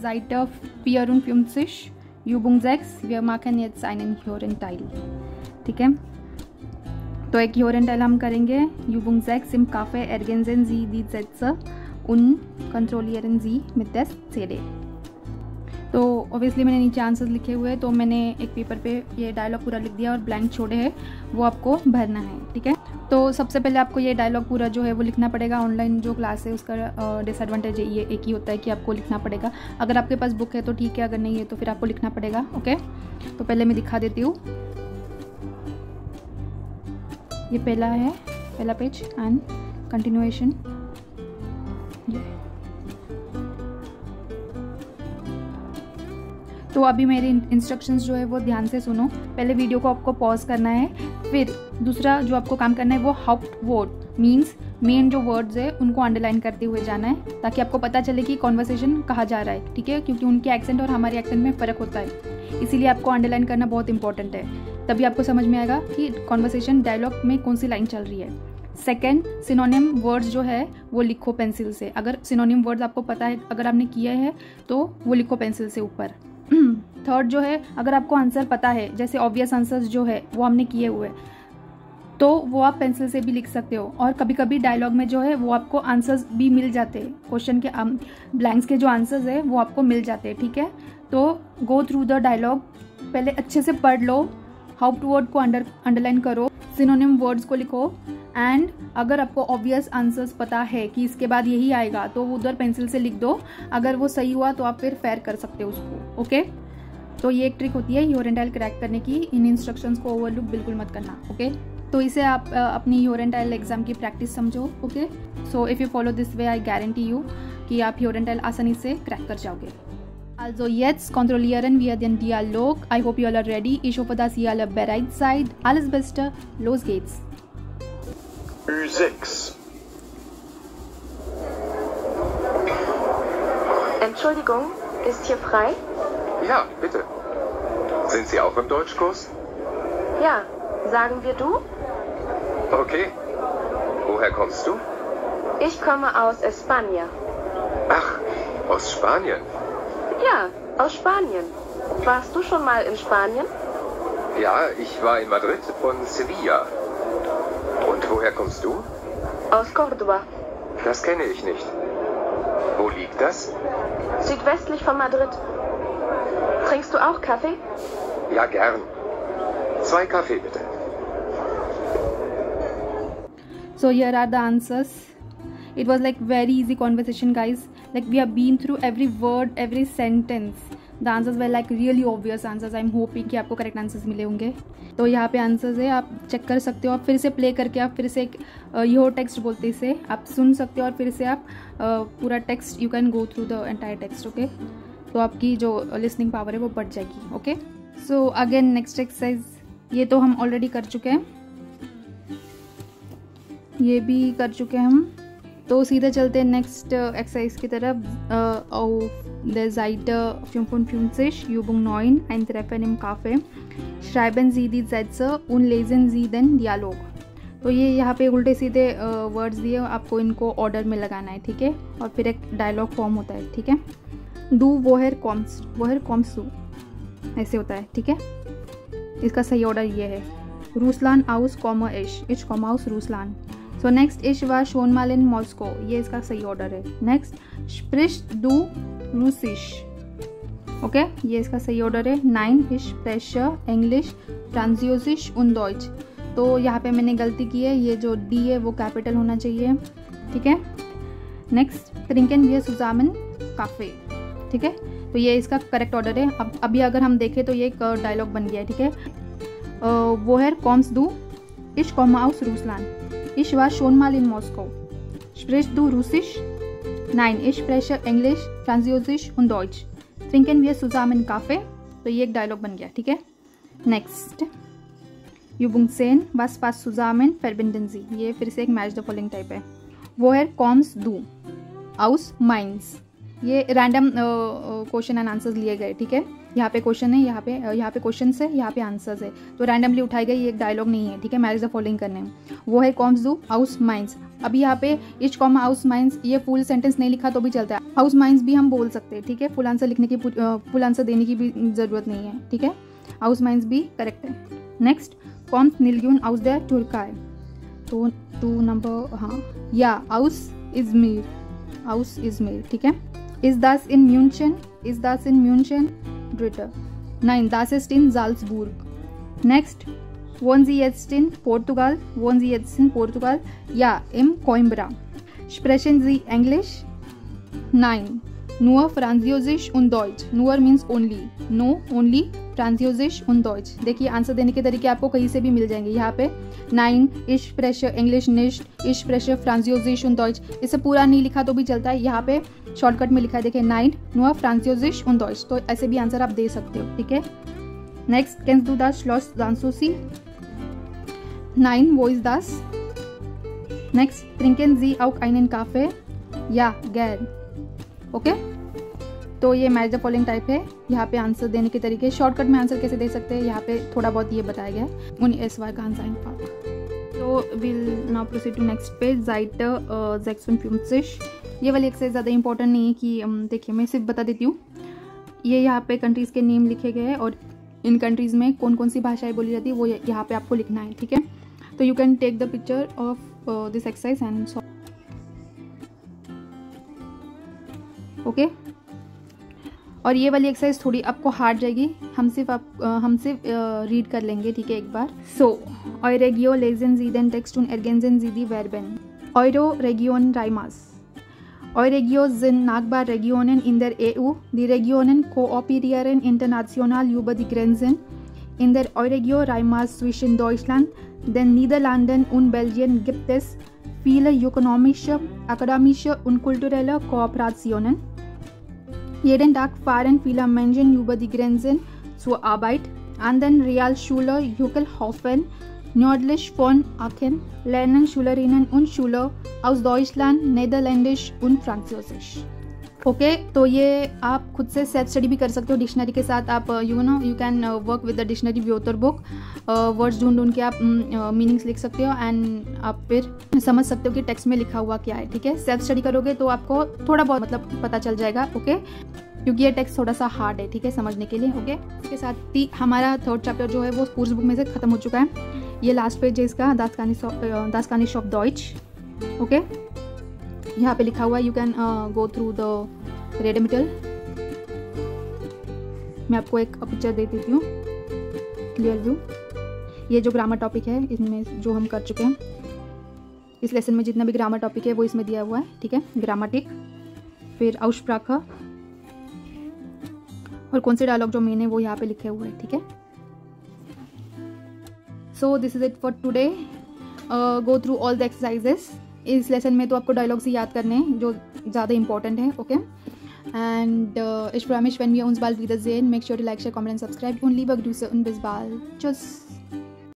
Seite 54 Übung 6 wir machen jetzt einen Hierenteil। ठीक है, तो एक Hierenteil हम करेंगे। Übung 6 im Café ergänzen Sie die Sätze und kontrollieren Sie mit der CD। तो ऑब्वियसली मैंने नीचे आंसर्स लिखे हुए हैं, तो मैंने एक पेपर पे ये डायलॉग पूरा लिख दिया और ब्लैंक छोड़े हैं, वो आपको भरना है। ठीक है, तो सबसे पहले आपको ये डायलॉग पूरा जो है वो लिखना पड़ेगा। ऑनलाइन जो क्लास है उसका डिसएडवांटेज ये एक ही होता है कि आपको लिखना पड़ेगा। अगर आपके पास बुक है तो ठीक है, अगर नहीं है तो फिर आपको लिखना पड़ेगा। ओके, तो पहले मैं दिखा देती हूँ। ये पहला है, पहला पेज एंड कंटिन्यूएशन। तो अभी मेरे इंस्ट्रक्शंस जो है वो ध्यान से सुनो। पहले वीडियो को आपको पॉज करना है, फिर दूसरा जो आपको काम करना है वो हाउप्टवर्ड मीन्स मेन जो वर्ड्स है उनको अंडरलाइन करते हुए जाना है, ताकि आपको पता चले कि कॉन्वर्सेशन कहाँ जा रहा है। ठीक है, क्योंकि उनके एक्सेंट और हमारे एक्सेंट में फ़र्क होता है, इसीलिए आपको अंडरलाइन करना बहुत इंपॉर्टेंट है। तभी आपको समझ में आएगा कि कॉन्वर्सेशन डायलॉग में कौन सी लाइन चल रही है। सेकेंड, सिनोनिम वर्ड्स जो है वो लिखो पेंसिल से। अगर सिनोनिम वर्ड्स आपको पता है, अगर आपने किया है तो वो लिखो पेंसिल से ऊपर। थर्ड जो है, अगर आपको आंसर पता है, जैसे ऑब्वियस आंसर्स जो है वो हमने किए हुए, तो वो आप पेंसिल से भी लिख सकते हो। और कभी कभी डायलॉग में जो है वो आपको आंसर्स भी मिल जाते हैं, क्वेश्चन के ब्लैंक्स के जो आंसर्स है वो आपको मिल जाते हैं। ठीक है, तो गो थ्रू द डायलॉग, पहले अच्छे से पढ़ लो, हाउप्टवर्ड को अंडरलाइन करो, सिनोनिम वर्ड्स को लिखो, एंड अगर आपको ऑब्वियस आंसर्स पता है कि इसके बाद यही आएगा तो उधर पेंसिल से लिख दो। अगर वो सही हुआ तो आप फिर फेयर कर सकते हो उसको। ओके, तो ये एक ट्रिक होती है ह्योरेंटाइल क्रैक करने की। इन इंस्ट्रक्शंस को ओवरलुक बिल्कुल मत करना। ओके, तो इसे आप अपनी ह्योरेंटाइल एग्जाम की प्रैक्टिस समझो। Okay, so if you follow this way I guarantee you कि आप ह्योरेंटाइल आसानी से क्रैक कर जाओगे। Also jetzt kontrollieren wir den Dialog. I hope you all are ready. Ich hoffe, dass ihr alle bereit seid. Alles Beste, los geht's. Ü6. Entschuldigung, ist hier frei? Ja, bitte. Sind Sie auch im Deutschkurs? Ja, sagen wir du? Okay. Woher kommst du? Ich komme aus España. Ach, aus Spanien. Ja, aus Spanien. Warst du schon mal in Spanien? Ja, ich war in Madrid und Sevilla. Und woher kommst du? Aus Córdoba. Das kenne ich nicht. Wo liegt das? Südwestlich von Madrid. Trinkst du auch Kaffee? Ja, gern. 2 Kaffee bitte. So here are the answers. It was like very easy conversation, guys. Like we have been through every word, every sentence. The answers were like really obvious answers. I'm hoping कि आपको correct answers मिले होंगे। तो यहाँ पे answers है, आप check कर सकते हो। आप फिर से प्ले करके आप फिर से एक यो टेक्स्ट बोलते इसे आप सुन सकते हो, और फिर से आप पूरा text you can go through the entire text. Okay, तो आपकी जो लिसनिंग पावर है वो बढ़ जाएगी। Okay, so again next exercise, ये तो हम ऑलरेडी कर चुके हैं, ये भी कर चुके हैं हम। तो सीधे चलते हैं नेक्स्ट एक्सरसाइज की तरफ। auf der Seite 55 Übung 9 ein Treffen im Café schreiben Sie die Sätze und lesen Sie den Dialog। तो ये यहाँ पे उल्टे सीधे वर्ड्स दिए, आपको इनको ऑर्डर में लगाना है। ठीक है, और फिर एक डायलॉग फॉर्म होता है। ठीक है, डू वोहर कॉम्स डू ऐसे होता है। ठीक है, इसका सही ऑर्डर ये है, रूसलान आउस कॉमा इश कॉमा आउस रूसलान। सो नेक्स्ट, इश वा शोन माल इन मॉस्को, ये इसका सही ऑर्डर है। नेक्स्ट, स्प्रिस्ट दू रूसिश, ओके, ये इसका सही ऑर्डर है। 9, इश प्रेशर इंग्लिश फ्रांसियोसिश उन डॉइच। तो यहाँ पे मैंने गलती की है, ये जो डी है वो कैपिटल होना चाहिए। ठीक है, नेक्स्ट, ट्रिंकन वी सुजामन काफ़े। ठीक है, तो ये इसका करेक्ट ऑर्डर है। अब अभी अगर हम देखें तो ये एक डायलॉग बन गया है। ठीक है, वोहर कॉम्स दू इश कॉमा आउस रूसलान, Ich war schon mal in Moskau. Sprichst du Russisch? Nein, ich spreche Englisch, Französisch und Deutsch. Trinken wir zusammen Kaffee? तो ये एक डायलॉग बन गया। ठीक है, next, Übung 10, was passt zusammen verbinden Sie? ये फिर से एक मैच द फॉलोइंग टाइप है। Woher kommst du? Aus Mainz। ये रैंडम क्वेश्चन एंड आंसर्स लिए गए। ठीक है, यहाँ पे क्वेश्चन है, यहाँ पे क्वेश्चन है, यहाँ पे आंसर्स है, तो रैंडमली उठाई गई, ये एक डायलॉग नहीं है। ठीक है, मैच द फॉलोइंग करने में। वो है कॉम्स डू आउस माइंस। अभी यहाँ पे इच कॉमा आउस माइंस, ये फुल सेंटेंस नहीं लिखा तो भी चलता है, हाउस माइंस भी हम बोल सकते हैं, ठीक है। फुल आंसर लिखने की फुल आंसर देने की भी ज़रूरत नहीं है, ठीक है। हाउस माइंस भी करेक्ट है। नेक्स्ट, कॉम्स मिलियन आउस द टुर्काय, तो 2 नंबर, हाँ या हाउस इज मेर, ठीक है। इज दास इन म्यूनशन ड्रिटर। 9, दास इस्ट इन जाल्सबुर्ग। नेक्स्ट, वोन सी jetzt in Portugal, ja im Coimbra, sprechen Sie English? 9, nur Französisch und Deutsch, nur means only, no only Französisch und Deutsch। देखिए आंसर देने के तरीके आपको कहीं से भी मिल जाएंगे यहाँ पे। 9, ich spreche English nicht, ich spreche Französisch und Deutsch, इसे पूरा नहीं लिखा तो भी चलता है, यहाँ पे शॉर्टकट में लिखा है, देखिए 9, nur Französisch und Deutsch, तो ऐसे भी आंसर आप दे सकते हो, ठीक है। Next, kennst du das Schloss Sanssouci? 9, wo ist das? Next, trinken Sie auch einen Kaffee? Ja, gern। Okay, तो ये मैच द फॉलोइंग टाइप है। यहाँ पे आंसर देने के तरीके, शॉर्टकट में आंसर कैसे दे सकते हैं, यहाँ पे थोड़ा बहुत ये बताया गया है। उन SY ganz einfach। तो will now proceed to next page, Seite 56। ये वाली एक्सरसाइज ज़्यादा इंपॉर्टेंट नहीं है कि देखिए मैं सिर्फ बता देती हूँ। ये यहाँ पे कंट्रीज़ के नेम लिखे गए हैं और इन कंट्रीज़ में कौन कौन सी भाषाएं बोली जाती है वो यहाँ पे आपको लिखना है, ठीक है। तो you can take the picture of this exercise and solve, okay. और ये वाली एक्सरसाइज थोड़ी आपको हार्ड जाएगी, हम सिर्फ रीड कर लेंगे, ठीक है, एक बार। सो Euregio lesen Sie den Text und ergänzen Sie die Verben। Euro-Region Reimas। Euregios sind Nachbarregionen in der EU. Die Regionen kooperieren international über die Grenzen. In der Euregio Reimas zwischen Deutschland, den Niederlanden und Belgien gibt es viele ökonomische, akademische und kulturelle Kooperationen. Jeden Tag fahren viele Menschen über die Grenzen zur Arbeit. An der Realschule Jückelhofen, nördlich von Aachen, lernen Schülerinnen und Schüler aus Deutschland Niederländisch und Französisch। Okay, तो ये आप खुद से self study भी कर सकते हो dictionary के साथ। आप you can work with the dictionary व्योतर बुक, वर्ड्स ढूंढ के आप मीनिंग्स लिख सकते हो एंड आप फिर समझ सकते हो कि टेक्स्ट में लिखा हुआ क्या है, ठीक है। सेल्फ स्टडी करोगे तो आपको थोड़ा बहुत मतलब पता चल जाएगा, ओके, क्योंकि ये टेक्स्ट थोड़ा सा हार्ड है, ठीक है, समझने के लिए, ओके। इसके साथ ही हमारा 3rd चैप्टर जो है वो कोर्स बुक में से ख़त्म हो चुका है। ये लास्ट पेज है इसका, Das kann ich auf Deutsch, okay. यहाँ पे लिखा हुआ है, you can go through the red material. मैं आपको एक पिक्चर दे देती हूँ, क्लियर व्यू। ये जो ग्रामर टॉपिक है इसमें जो हम कर चुके हैं, इस लेसन में जितना भी ग्रामर टॉपिक है वो इसमें दिया हुआ है, ठीक है। ग्रामेटिक, फिर Aussprache और कौन से डायलॉग जो मेन है वो यहाँ पे लिखे हुए हैं, ठीक है। So this is it for today. Go through all the exercises. इस लेसन में तो आपको डायलॉग्स ही याद करने हैं जो ज़्यादा इंपॉर्टेंट है, okay. And ich freue mich, wenn wir uns bald wiedersehen. Make sure to like, share, comment and subscribe und lieber Grüße und bis bald. Tschüss.